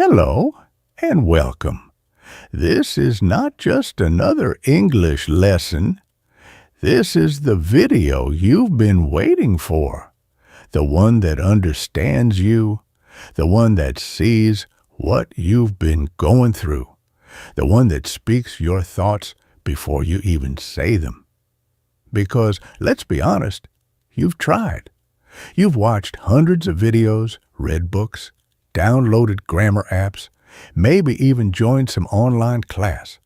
Hello and welcome. This is not just another English lesson. This is the video you've been waiting for. The one that understands you. The one that sees what you've been going through. The one that speaks your thoughts before you even say them. Because, let's be honest, you've tried. You've watched hundreds of videos, read books, downloaded grammar apps, maybe even joined some online class.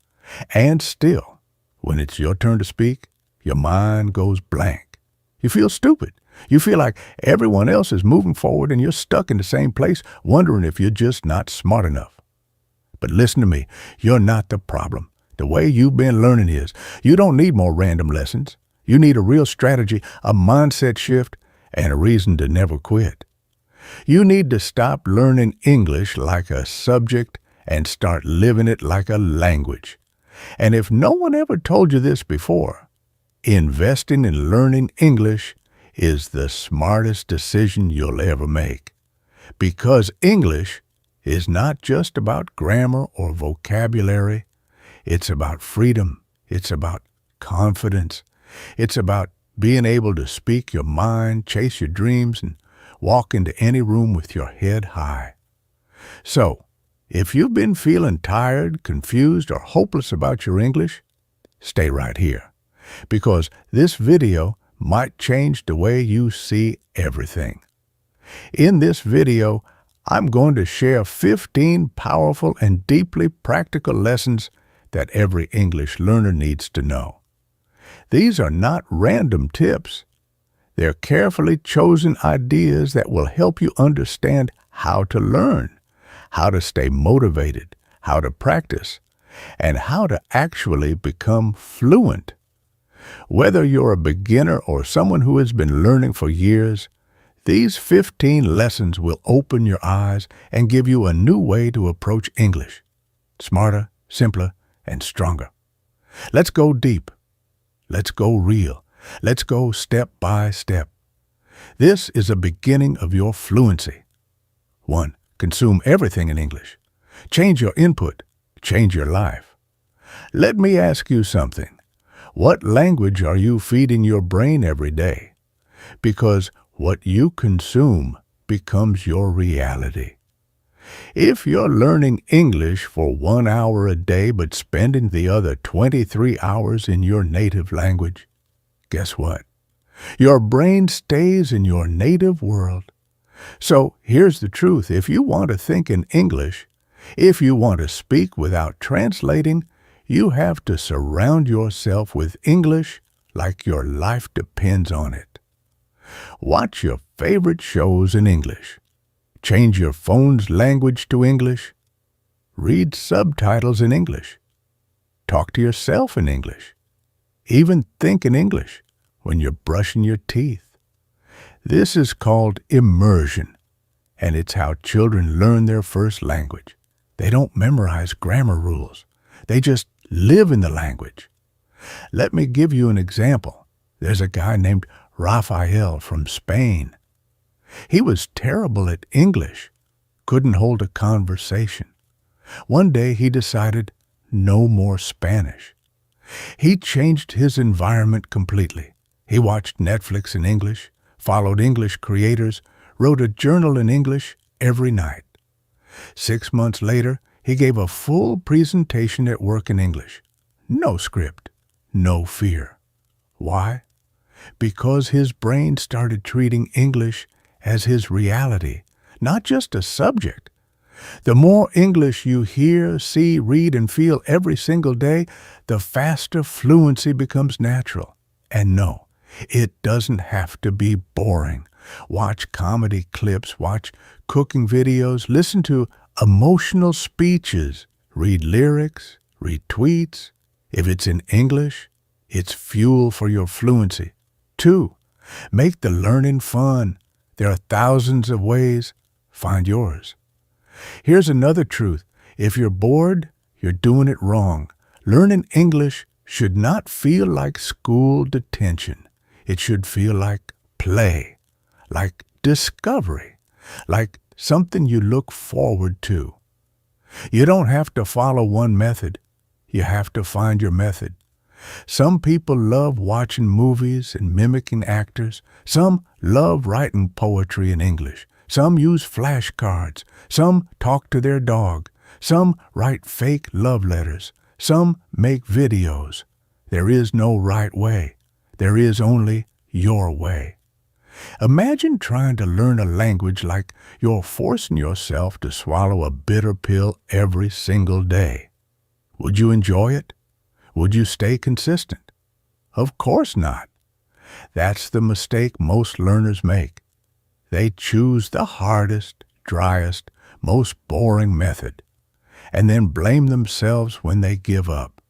And still, when it's your turn to speak, your mind goes blank. You feel stupid. You feel like everyone else is moving forward and you're stuck in the same place, wondering if you're just not smart enough. But listen to me, you're not the problem. The way you've been learning is, you don't need more random lessons. You need a real strategy, a mindset shift, and a reason to never quit. You need to stop learning English like a subject and start living it like a language. And if no one ever told you this before, investing in learning English is the smartest decision you'll ever make. Because English is not just about grammar or vocabulary. It's about freedom. It's about confidence. It's about being able to speak your mind, chase your dreams, and walk into any room with your head high. So, if you've been feeling tired, confused, or hopeless about your English, stay right here, because this video might change the way you see everything. In this video, I'm going to share 15 powerful and deeply practical lessons that every English learner needs to know. These are not random tips. They're carefully chosen ideas that will help you understand how to learn, how to stay motivated, how to practice, and how to actually become fluent. Whether you're a beginner or someone who has been learning for years, these 15 lessons will open your eyes and give you a new way to approach English. Smarter, simpler, and stronger. Let's go deep. Let's go real. Let's go step by step. This is a beginning of your fluency. 1. Consume everything in English. Change your input. Change your life. Let me ask you something. What language are you feeding your brain every day? Because what you consume becomes your reality. If you're learning English for 1 hour a day but spending the other 23 hours in your native language, guess what? Your brain stays in your native world. So here's the truth. If you want to think in English, if you want to speak without translating, you have to surround yourself with English like your life depends on it. Watch your favorite shows in English. Change your phone's language to English. Read subtitles in English. Talk to yourself in English. Even think in English when you're brushing your teeth. This is called immersion, and it's how children learn their first language. They don't memorize grammar rules. They just live in the language. Let me give you an example. There's a guy named Rafael from Spain. He was terrible at English, couldn't hold a conversation. One day he decided no more Spanish. He changed his environment completely. He watched Netflix in English, followed English creators, wrote a journal in English every night. 6 months later, he gave a full presentation at work in English. No script, no fear. Why? Because his brain started treating English as his reality, not just a subject. The more English you hear, see, read, and feel every single day, the faster fluency becomes natural. And no, it doesn't have to be boring. Watch comedy clips, watch cooking videos, listen to emotional speeches, read lyrics, read tweets. If it's in English, it's fuel for your fluency. 2. Make the learning fun. There are thousands of ways. Find yours. Here's another truth. If you're bored, you're doing it wrong. Learning English should not feel like school detention. It should feel like play, like discovery, like something you look forward to. You don't have to follow one method. You have to find your method. Some people love watching movies and mimicking actors. Some love writing poetry in English. Some use flashcards. Some talk to their dog. Some write fake love letters. Some make videos. There is no right way. There is only your way. Imagine trying to learn a language like you're forcing yourself to swallow a bitter pill every single day. Would you enjoy it? Would you stay consistent? Of course not. That's the mistake most learners make. They choose the hardest, driest, most boring method, and then blame themselves when they give up.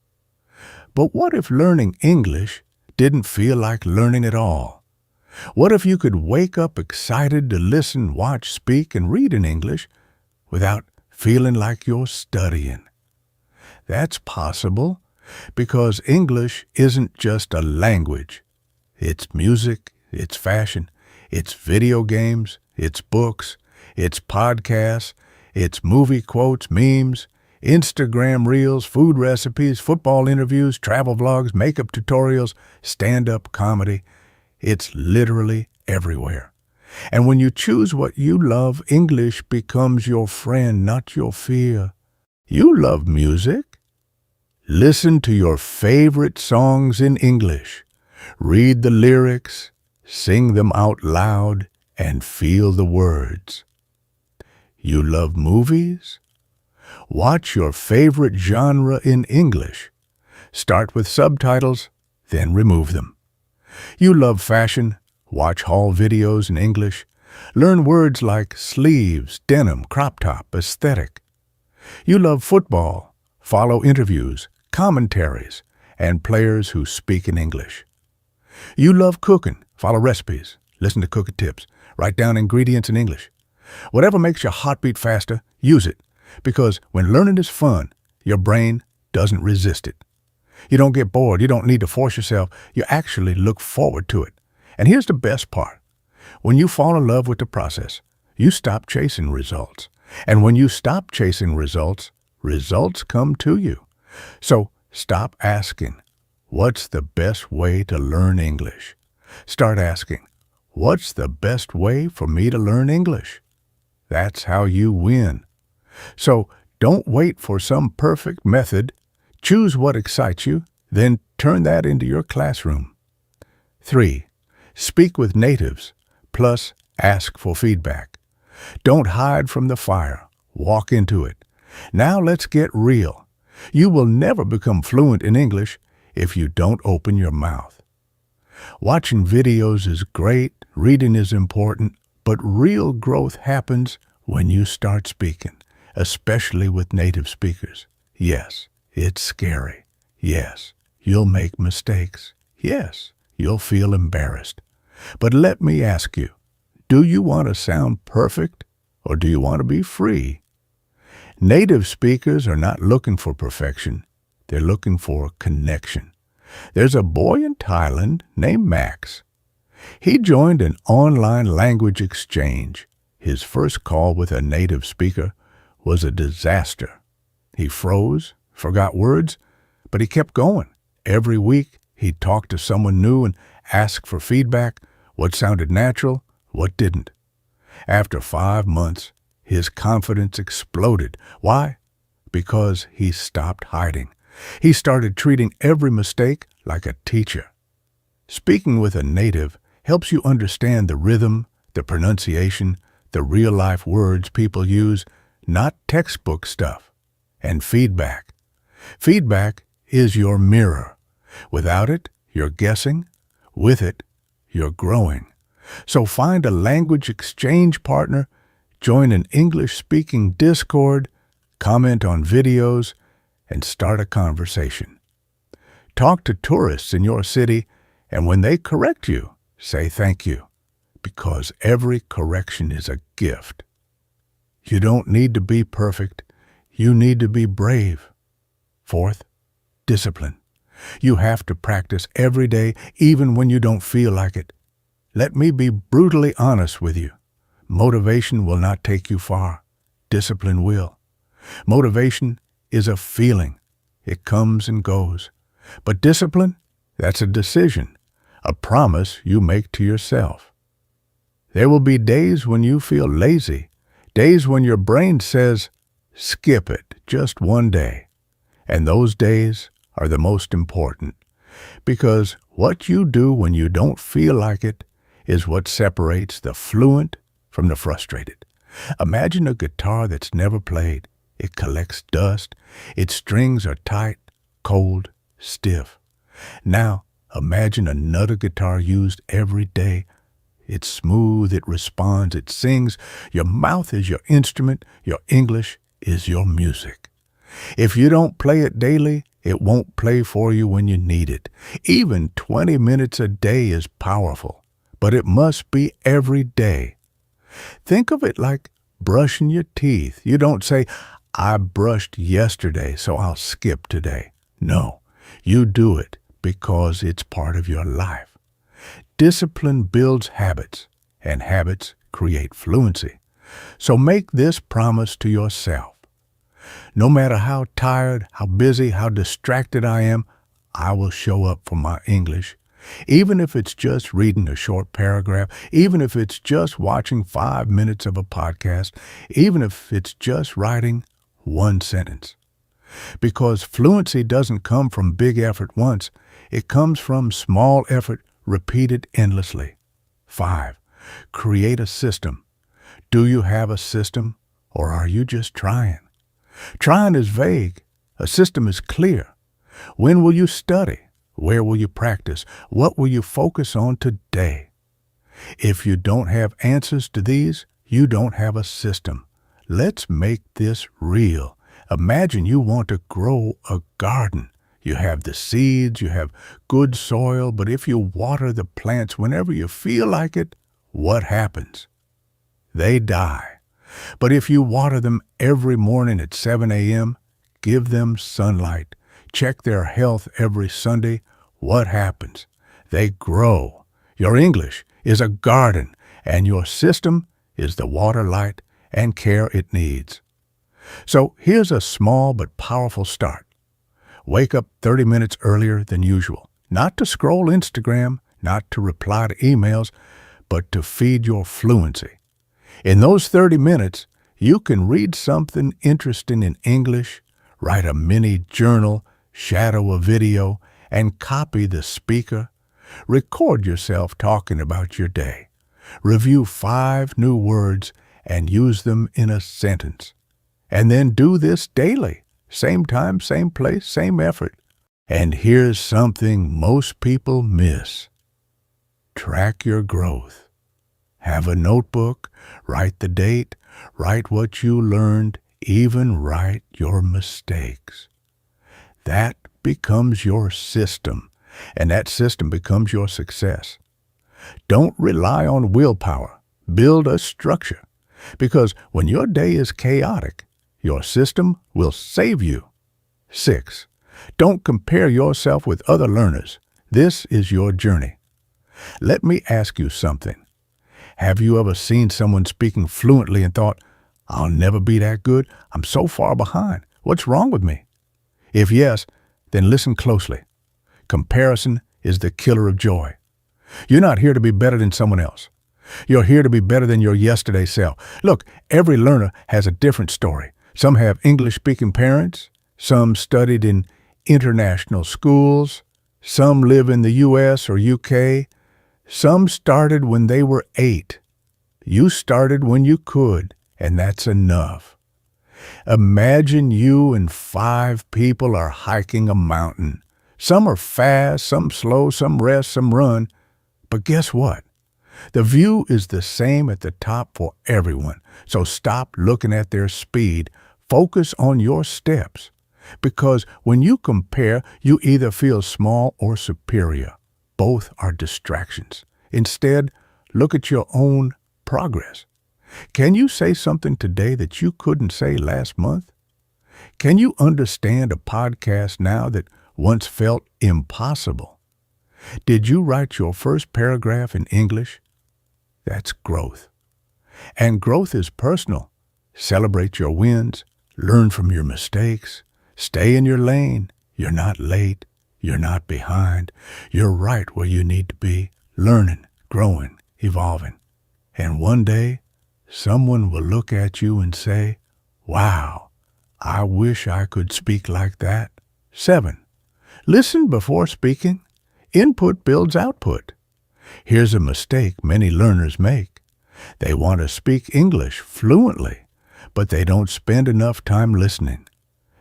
But what if learning English didn't feel like learning at all? What if you could wake up excited to listen, watch, speak, and read in English without feeling like you're studying? That's possible because English isn't just a language. It's music, it's fashion, it's video games, it's books, it's podcasts, it's movie quotes, memes, Instagram reels, food recipes, football interviews, travel vlogs, makeup tutorials, stand-up comedy. It's literally everywhere. And when you choose what you love, English becomes your friend, not your fear. You love music? Listen to your favorite songs in English. Read the lyrics, sing them out loud, and feel the words. You love movies? Watch your favorite genre in English. Start with subtitles, then remove them. You love fashion? Watch haul videos in English. Learn words like sleeves, denim, crop top, aesthetic. You love football? Follow interviews, commentaries, and players who speak in English. You love cooking? Follow recipes, listen to cooking tips, write down ingredients in English. Whatever makes your heart beat faster, use it, because when learning is fun, your brain doesn't resist it. You don't get bored. You don't need to force yourself. You actually look forward to it. And here's the best part. When you fall in love with the process, you stop chasing results. And when you stop chasing results, results come to you. So stop asking, what's the best way to learn English? Start asking, what's the best way for me to learn English? That's how you win. So don't wait for some perfect method. Choose what excites you, then turn that into your classroom. 3. Speak with natives, plus ask for feedback. Don't hide from the fire. Walk into it. Now let's get real. You will never become fluent in English if you don't open your mouth. Watching videos is great, reading is important, but real growth happens when you start speaking, especially with native speakers. Yes, it's scary. Yes, you'll make mistakes. Yes, you'll feel embarrassed. But let me ask you, do you want to sound perfect or do you want to be free? Native speakers are not looking for perfection. They're looking for connection. There's a boy in Thailand named Max. He joined an online language exchange. His first call with a native speaker was a disaster. He froze, forgot words, but he kept going. Every week, he'd talk to someone new and ask for feedback, what sounded natural, what didn't. After 5 months, his confidence exploded. Why? Because he stopped hiding. He started treating every mistake like a teacher. Speaking with a native helps you understand the rhythm, the pronunciation, the real-life words people use, not textbook stuff. And feedback. Feedback is your mirror. Without it, you're guessing. With it, you're growing. So find a language exchange partner, join an English-speaking Discord, comment on videos, and start a conversation. Talk to tourists in your city, and when they correct you, say thank you, because every correction is a gift. You don't need to be perfect. You need to be brave. 4th, discipline. You have to practice every day, even when you don't feel like it. Let me be brutally honest with you. Motivation will not take you far. Discipline will. Motivation is a feeling. It comes and goes. But discipline, that's a decision, a promise you make to yourself. There will be days when you feel lazy, days when your brain says, skip it, just one day. And those days are the most important, because what you do when you don't feel like it is what separates the fluent from the frustrated. Imagine a guitar that's never played. It collects dust. Its strings are tight, cold, stiff. Now, imagine another guitar used every day. It's smooth, it responds, it sings. Your mouth is your instrument. Your English is your music. If you don't play it daily, it won't play for you when you need it. Even 20 minutes a day is powerful, but it must be every day. Think of it like brushing your teeth. You don't say, I brushed yesterday, so I'll skip today. No, you do it because it's part of your life. Discipline builds habits, and habits create fluency. So make this promise to yourself. No matter how tired, how busy, how distracted I am, I will show up for my English. Even if it's just reading a short paragraph, even if it's just watching 5 minutes of a podcast, even if it's just writing one sentence. Because fluency doesn't come from big effort once. It comes from small effort repeated endlessly. 5. Create a system. Do you have a system, or are you just trying? Trying is vague. A system is clear. When will you study? Where will you practice? What will you focus on today? If you don't have answers to these, you don't have a system. Let's make this real. Imagine you want to grow a garden. You have the seeds, you have good soil, but if you water the plants whenever you feel like it, what happens? They die. But if you water them every morning at 7 a.m., give them sunlight, check their health every Sunday, what happens? They grow. Your English is a garden, and your system is the water, light, and care it needs. So here's a small but powerful start. Wake up 30 minutes earlier than usual, not to scroll Instagram, not to reply to emails, but to feed your fluency. In those 30 minutes, you can read something interesting in English, write a mini journal, shadow a video, and copy the speaker. Record yourself talking about your day. Review 5 new words and use them in a sentence. And then do this daily. Same time, same place, same effort. And here's something most people miss. Track your growth. Have a notebook, write the date, write what you learned, even write your mistakes. That becomes your system, and that system becomes your success. Don't rely on willpower. Build a structure, because when your day is chaotic, your system will save you. 6. Don't compare yourself with other learners. This is your journey. Let me ask you something. Have you ever seen someone speaking fluently and thought, I'll never be that good. I'm so far behind. What's wrong with me? If yes, then listen closely. Comparison is the killer of joy. You're not here to be better than someone else. You're here to be better than your yesterday self. Look, every learner has a different story. Some have English-speaking parents. Some studied in international schools. Some live in the U.S. or U.K. Some started when they were 8. You started when you could, and that's enough. Imagine you and 5 people are hiking a mountain. Some are fast, some slow, some rest, some run. But guess what? The view is the same at the top for everyone. So stop looking at their speed. Focus on your steps. Because when you compare, you either feel small or superior. Both are distractions. Instead, look at your own progress. Can you say something today that you couldn't say last month? Can you understand a podcast now that once felt impossible? Did you write your first paragraph in English? That's growth. And growth is personal. Celebrate your wins, Learn from your mistakes. Stay in your lane. You're not late. You're not behind. You're right where you need to be, learning, growing, evolving. And one day, someone will look at you and say, wow, I wish I could speak like that. 7. Listen before speaking. Input builds output. Here's a mistake many learners make. They want to speak English fluently, but they don't spend enough time listening.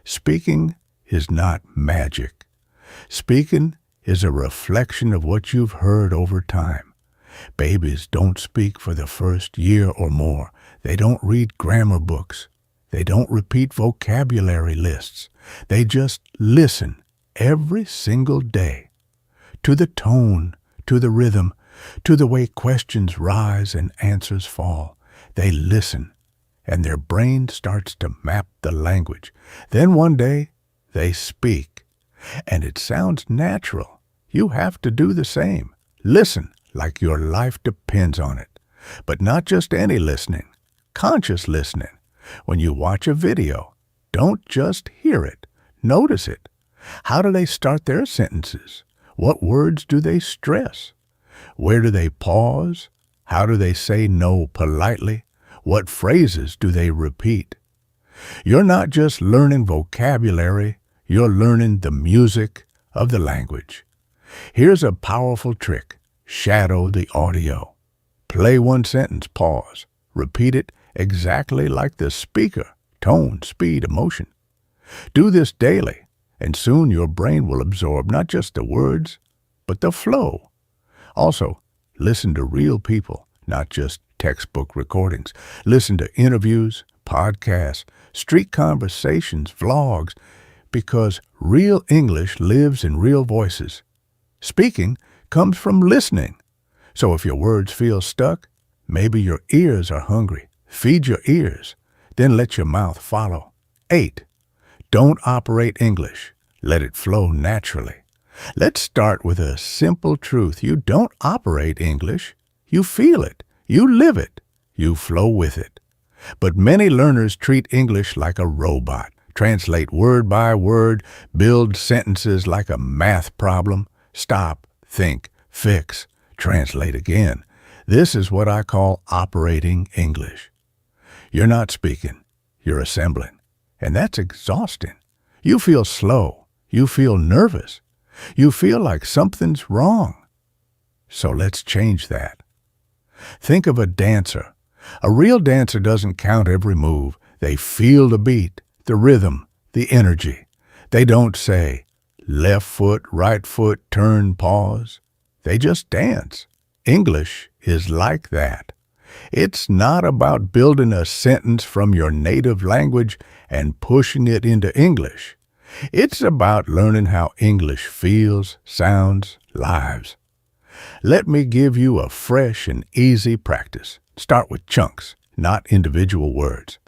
Speaking is not magic. Speaking is a reflection of what you've heard over time. Babies don't speak for the first year or more. They don't read grammar books. They don't repeat vocabulary lists. They just listen every single day. To the tone, to the rhythm, to the way questions rise and answers fall. They listen, and their brain starts to map the language. Then one day, they speak. And it sounds natural. You have to do the same. Listen like your life depends on it. But not just any listening. Conscious listening. When you watch a video, don't just hear it. Notice it. How do they start their sentences? What words do they stress? Where do they pause? How do they say no politely? What phrases do they repeat? You're not just learning vocabulary, you're learning the music of the language. Here's a powerful trick. Shadow the audio. Play one sentence, pause. Repeat it exactly like the speaker. Tone, speed, emotion. Do this daily, and soon your brain will absorb not just the words, but the flow. Also, listen to real people, not just textbook recordings. Listen to interviews, podcasts, street conversations, vlogs, because real English lives in real voices. Speaking comes from listening. So if your words feel stuck, maybe your ears are hungry. Feed your ears, then let your mouth follow. 8. Don't operate English. Let it flow naturally. Let's start with a simple truth. You don't operate English. You feel it. You live it. You flow with it. But many learners treat English like a robot. Translate word by word, build sentences like a math problem. Stop, think, fix, translate again. This is what I call operating English. You're not speaking, you're assembling. And that's exhausting. You feel slow. You feel nervous. You feel like something's wrong. So let's change that. Think of a dancer. A real dancer doesn't count every move. They feel the beat, the rhythm, the energy. They don't say, left foot, right foot, turn, pause. They just dance. English is like that. It's not about building a sentence from your native language and pushing it into English. It's about learning how English feels, sounds, lives. Let me give you a fresh and easy practice. Start with chunks, not individual words.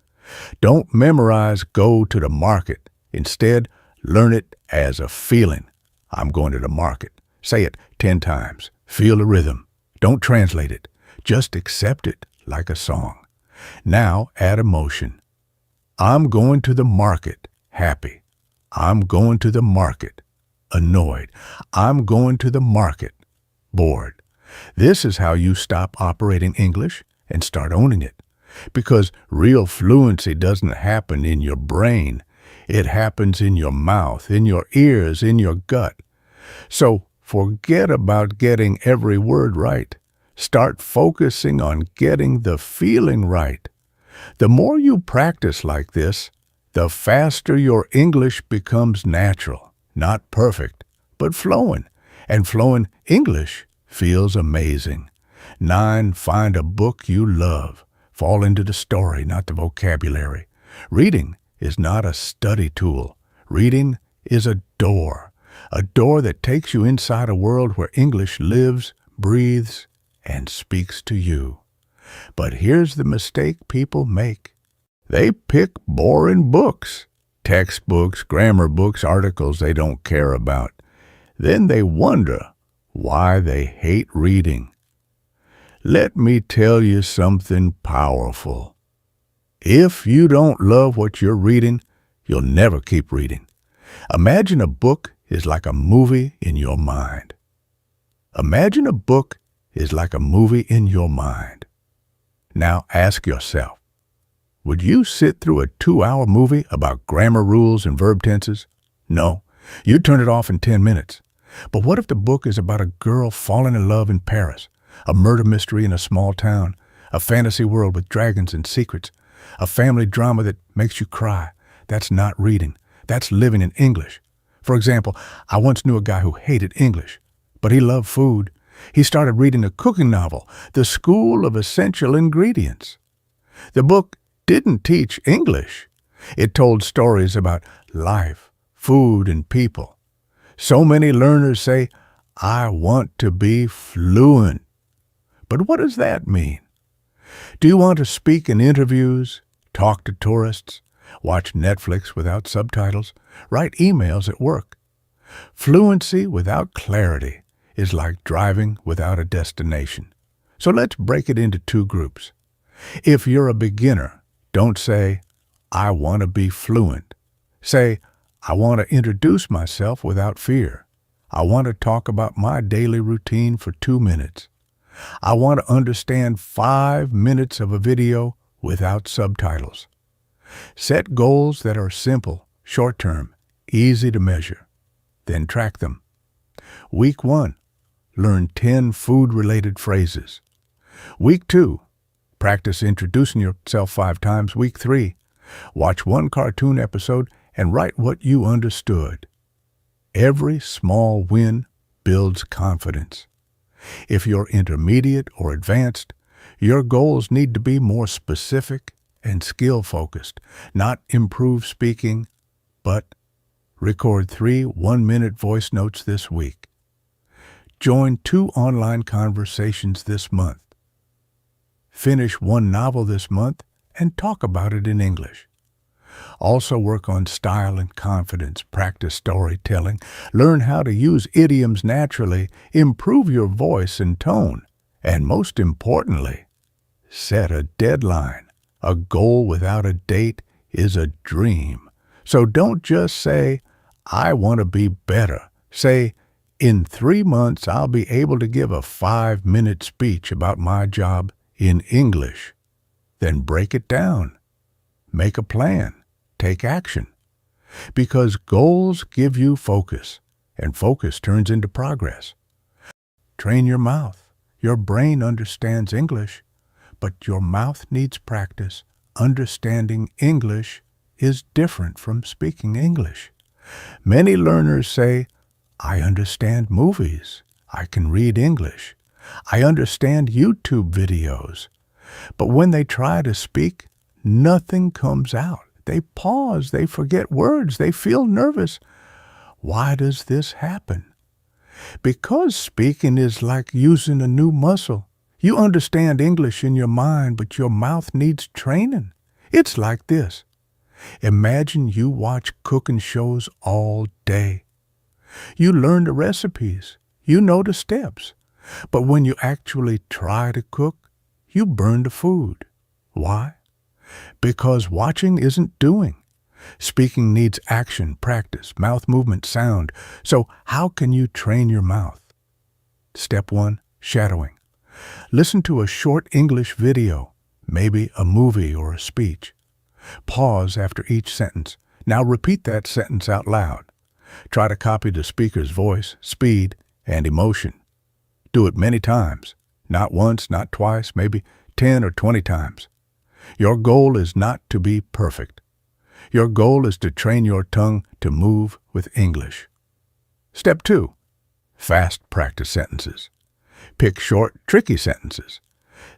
Don't memorize go to the market. Instead, learn it as a feeling. I'm going to the market. Say it 10 times. Feel the rhythm. Don't translate it. Just accept it like a song. Now add emotion. I'm going to the market. Happy. I'm going to the market. Annoyed. I'm going to the market. Bored. This is how you stop operating English and start owning it. Because real fluency doesn't happen in your brain. It happens in your mouth, in your ears, in your gut. So forget about getting every word right. Start focusing on getting the feeling right. The more you practice like this, the faster your English becomes natural, not perfect, but flowing. And flowing English feels amazing. 9, find a book you love. Fall into the story, not the vocabulary. Reading is not a study tool. Reading is a door that takes you inside a world where English lives, breathes, and speaks to you. But here's the mistake people make. They pick boring books, textbooks, grammar books, articles they don't care about. Then they wonder why they hate reading. Let me tell you something powerful. If you don't love what you're reading, you'll never keep reading. Imagine a book is like a movie in your mind. Imagine a book is like a movie in your mind. Now ask yourself, would you sit through a 2-hour movie about grammar rules and verb tenses? No, you'd turn it off in 10 minutes. But what if the book is about a girl falling in love in Paris, a murder mystery in a small town, a fantasy world with dragons and secrets, a family drama that makes you cry? That's not reading. That's living in English. For example, I once knew a guy who hated English, but he loved food. He started reading a cooking novel, The School of Essential Ingredients. The book didn't teach English. It told stories about life, food, and people. So many learners say, I want to be fluent. But what does that mean? Do you want to speak in interviews, talk to tourists, watch Netflix without subtitles, write emails at work? Fluency without clarity is like driving without a destination. So let's break it into 2 groups. If you're a beginner, don't say, I want to be fluent. Say, I want to introduce myself without fear. I want to talk about my daily routine for 2 minutes. I want to understand 5 minutes of a video without subtitles. Set goals that are simple, short-term, easy to measure. Then track them. Week 1, learn 10 food-related phrases. Week 2, practice introducing yourself 5 times. Week 3, watch 1 cartoon episode and write what you understood. Every small win builds confidence. If you're intermediate or advanced, your goals need to be more specific and skill-focused, not improve speaking, but record 3 one-minute voice notes this week. Join 2 online conversations this month. Finish 1 novel this month and talk about it in English. Also work on style and confidence, practice storytelling, learn how to use idioms naturally, improve your voice and tone, and most importantly, set a deadline. A goal without a date is a dream. So don't just say, I want to be better. Say, in 3 months, I'll be able to give a 5-minute speech about my job in English. Then break it down. Make a plan. Take action. Because goals give you focus, and focus turns into progress. Train your mouth. Your brain understands English, but your mouth needs practice. Understanding English is different from speaking English. Many learners say, I understand movies. I can read English. I understand YouTube videos. But when they try to speak, nothing comes out. They pause. They forget words. They feel nervous. Why does this happen? Because speaking is like using a new muscle. You understand English in your mind, but your mouth needs training. It's like this. Imagine you watch cooking shows all day. You learn the recipes. You know the steps. But when you actually try to cook, you burn the food. Why? Because watching isn't doing. Speaking needs action, practice, mouth movement, sound. So how can you train your mouth? Step 1, shadowing. Listen to a short English video, maybe a movie or a speech. Pause after each sentence. Now repeat that sentence out loud. Try to copy the speaker's voice, speed, and emotion. Do it many times. Not once, not twice, maybe 10 or 20 times. Your goal is not to be perfect. Your goal is to train your tongue to move with English. Step 2, fast practice sentences. Pick short, tricky sentences.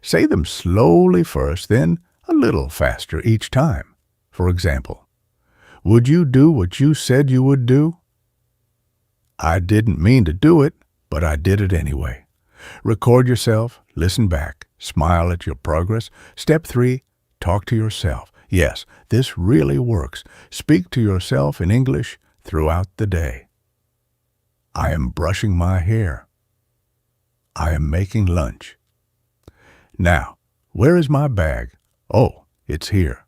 Say them slowly first, then a little faster each time. For example, would you do what you said you would do? I didn't mean to do it, but I did it anyway. Record yourself, listen back, smile at your progress. Step 3, talk to yourself. Yes, this really works. Speak to yourself in English throughout the day. I am brushing my hair. I am making lunch. Now, where is my bag? Oh, it's here.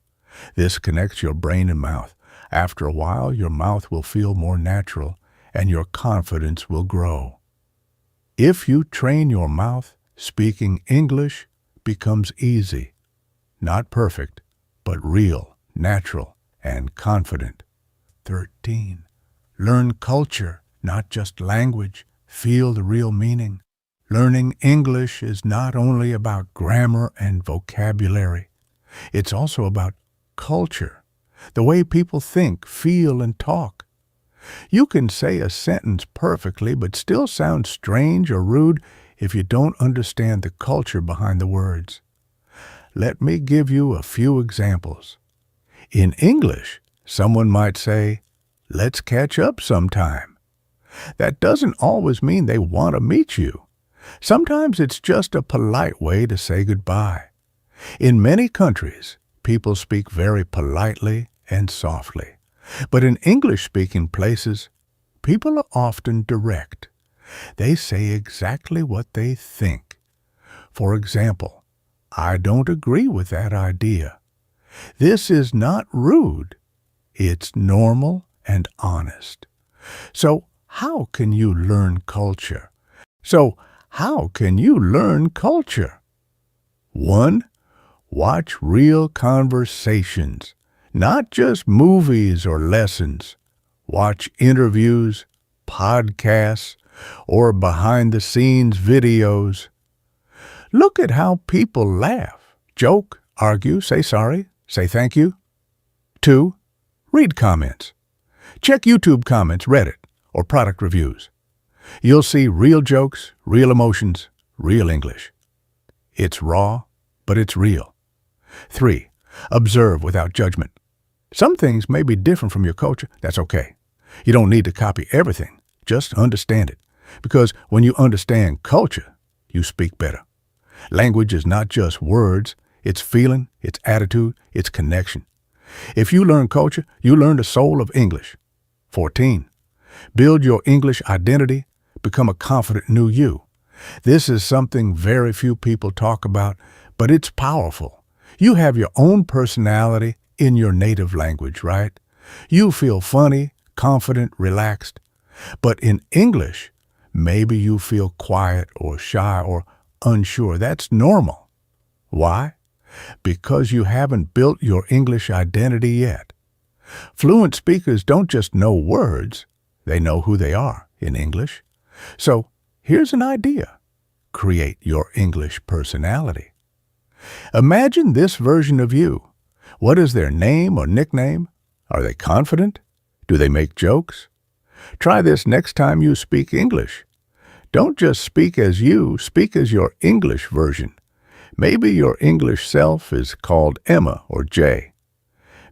This connects your brain and mouth. After a while, your mouth will feel more natural and your confidence will grow. If you train your mouth, speaking English becomes easy. Not perfect, but real, natural, and confident. 13. Learn culture, not just language. Feel the real meaning. Learning English is not only about grammar and vocabulary. It's also about culture, the way people think, feel, and talk. You can say a sentence perfectly but still sound strange or rude if you don't understand the culture behind the words. Let me give you a few examples. In English, someone might say, "Let's catch up sometime." That doesn't always mean they want to meet you. Sometimes it's just a polite way to say goodbye. In many countries, people speak very politely and softly. But in English-speaking places, people are often direct. They say exactly what they think. For example, "I don't agree with that idea." This is not rude. It's normal and honest. So how can you learn culture? 1. Watch real conversations, not just movies or lessons. Watch interviews, podcasts, or behind-the-scenes videos. Look at how people laugh, joke, argue, say sorry, say thank you. 2. Read comments. Check YouTube comments, Reddit, or product reviews. You'll see real jokes, real emotions, real English. It's raw, but it's real. 3. Observe without judgment. Some things may be different from your culture. That's okay. You don't need to copy everything. Just understand it. Because when you understand culture, you speak better. Language is not just words. It's feeling, it's attitude, it's connection. If you learn culture, you learn the soul of English. 14. Build your English identity. Become a confident new you. This is something very few people talk about, but it's powerful. You have your own personality in your native language, right? You feel funny, confident, relaxed. But in English, maybe you feel quiet or shy or unsure. That's normal. Why? Because you haven't built your English identity yet. Fluent speakers don't just know words, they know who they are in English. So here's an idea. Create your English personality. Imagine this version of you. What is their name or nickname? Are they confident? Do they make jokes? Try this next time you speak English. Don't just speak as you, speak as your English version. Maybe your English self is called Emma or Jay.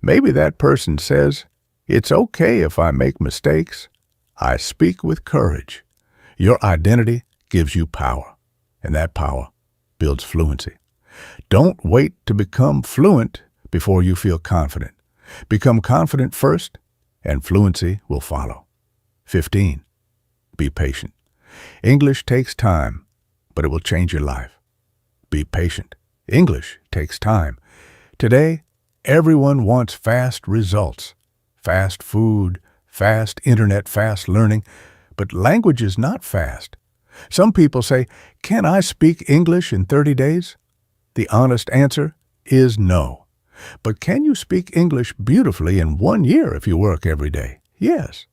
Maybe that person says, "It's okay if I make mistakes. I speak with courage." Your identity gives you power, and that power builds fluency. Don't wait to become fluent before you feel confident. Become confident first, and fluency will follow. 15. Be patient. English takes time, but it will change your life. Be patient. English takes time. Today, everyone wants fast results. Fast food, fast internet, fast learning. But language is not fast. Some people say, "Can I speak English in 30 days?" The honest answer is no. But can you speak English beautifully in 1 year if you work every day? Yes.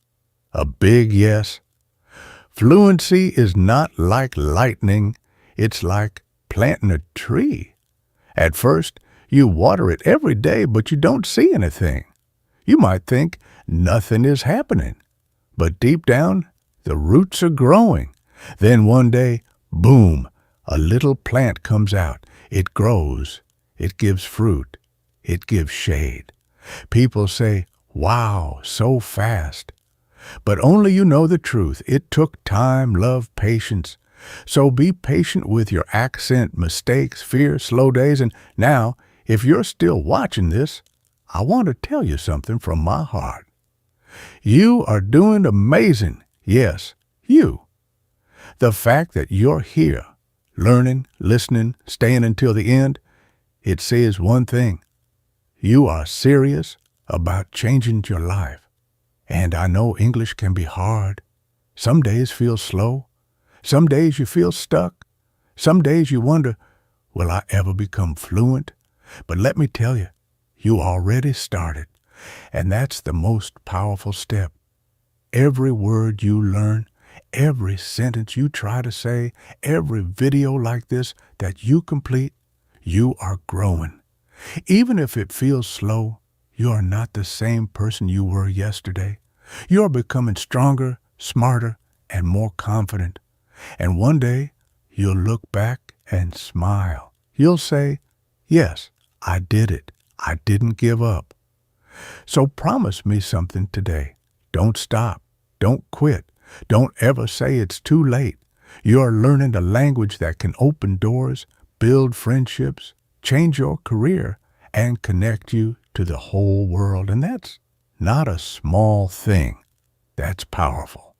A big yes. Fluency is not like lightning. It's like planting a tree. At first, you water it every day, but you don't see anything. You might think nothing is happening. But deep down, the roots are growing. Then one day, boom, a little plant comes out. It grows. It gives fruit. It gives shade. People say, "Wow, so fast." But only you know the truth. It took time, love, patience. So be patient with your accent, mistakes, fear, slow days. And now, if you're still watching this, I want to tell you something from my heart. You are doing amazing. Yes, you. The fact that you're here, learning, listening, staying until the end, it says one thing. you are serious about changing your life. And I know English can be hard. Some days feel slow. Some days you feel stuck. Some days you wonder, will I ever become fluent? But let me tell you, you already started. And that's the most powerful step. Every word you learn, every sentence you try to say, every video like this that you complete, you are growing. Even if it feels slow, you are not the same person you were yesterday. You are becoming stronger, smarter, and more confident. And one day, you'll look back and smile. You'll say, yes, I did it. I didn't give up. So promise me something today. Don't stop. Don't quit. Don't ever say it's too late. You are learning a language that can open doors, build friendships, change your career, and connect you to the whole world. And that's not a small thing. That's powerful.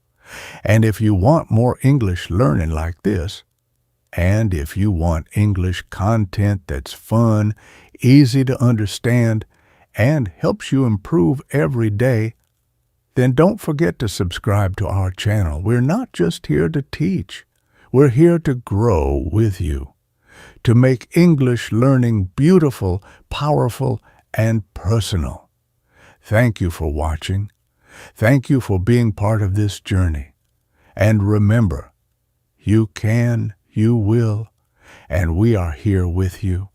And if you want more English learning like this, and if you want English content that's fun, easy to understand, and helps you improve every day, then don't forget to subscribe to our channel. We're not just here to teach. We're here to grow with you, to make English learning beautiful, powerful, and personal. Thank you for watching. Thank you for being part of this journey. And remember, you can, you will, and we are here with you.